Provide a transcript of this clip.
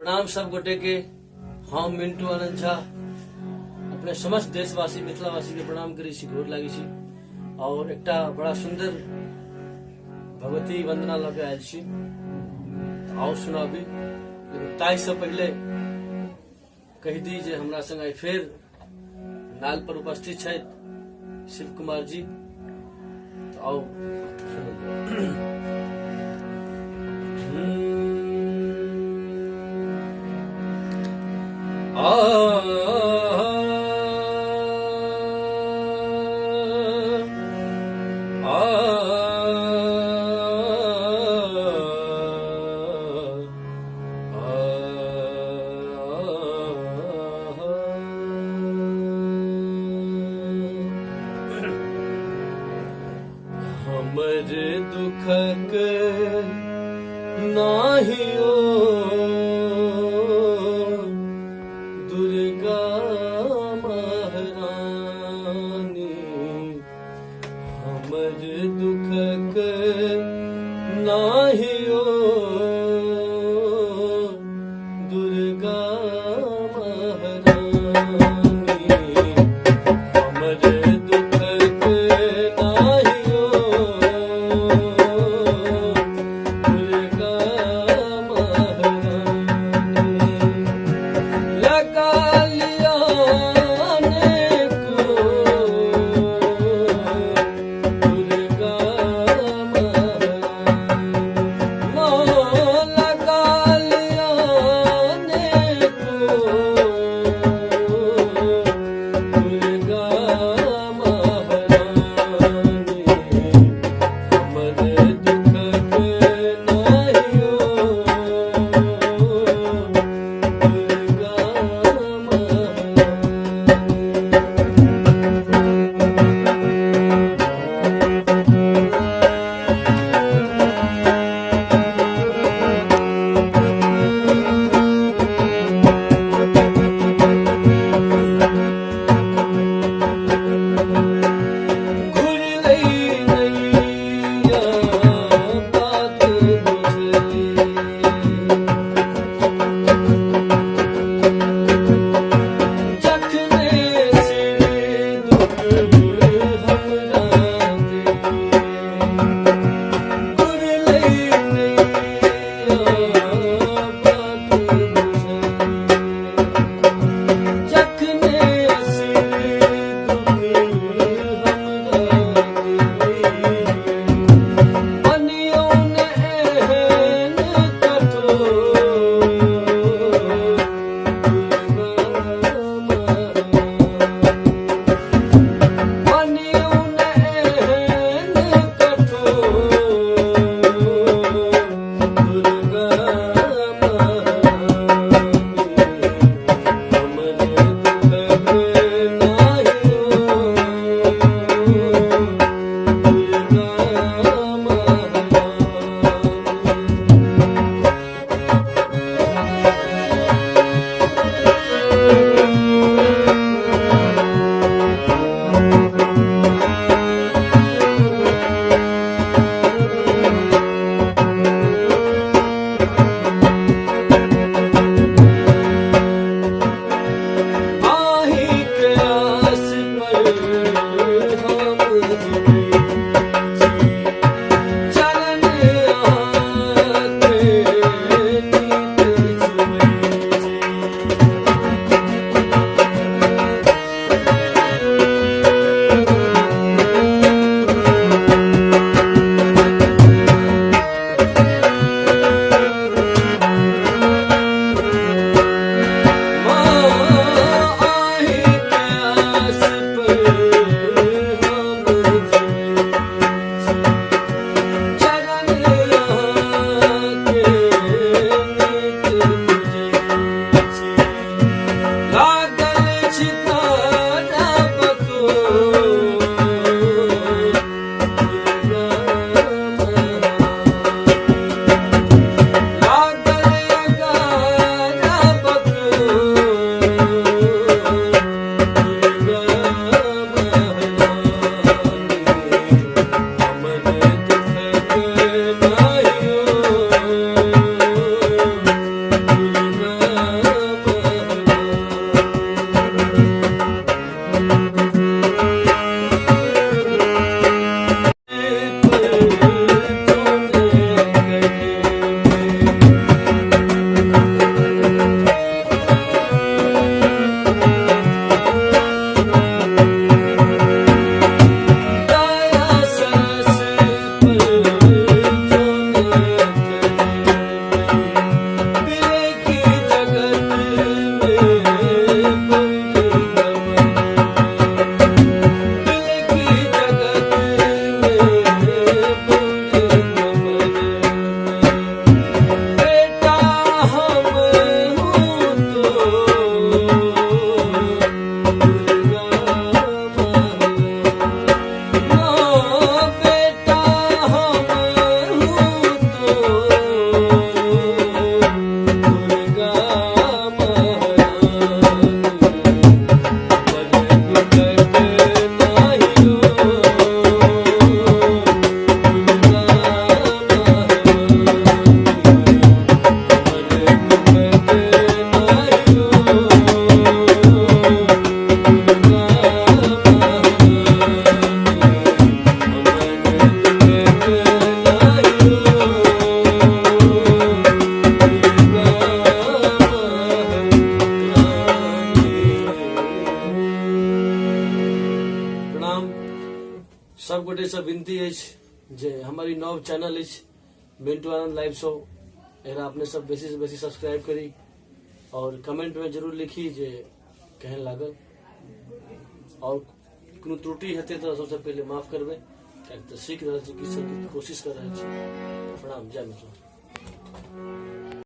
प्रणाम सब गोटे के। हम मिंटू आनंद झा अपने समस्त देशवासी मिथिलावासी के प्रणाम करी छी, गोर लागी छी और एकटा बड़ा सुंदर भगवती वंदना लगे आयल छी। आओ सुनाबी, लेकिन ताई से पहले कह दी जे हमरा संग आई फेर नाल पर उपस्थित छथि शिव कुमार जी। तो आओ हमर दुखक नाहियो दुर्गा महारानी, हमर दुखक नाहियो दुर्गा महारानी, हमर दुखक नाहियो दुर्गा गोटे से विनती अछि जे हमारी नव चैनल अछि मिंटू आनंद लाइव शो, एकरा अपने सब बेसी से बेसी सब्सक्राइब करी और कमेंट में जरूर लिखी जे केहन लागल, और कोनो त्रुटि हेतै तो सबसे पहले माफ करबे, कियाकि तो सीख रहल छी, कोशिश कर रहल छी। प्रणाम, जय मिथिला।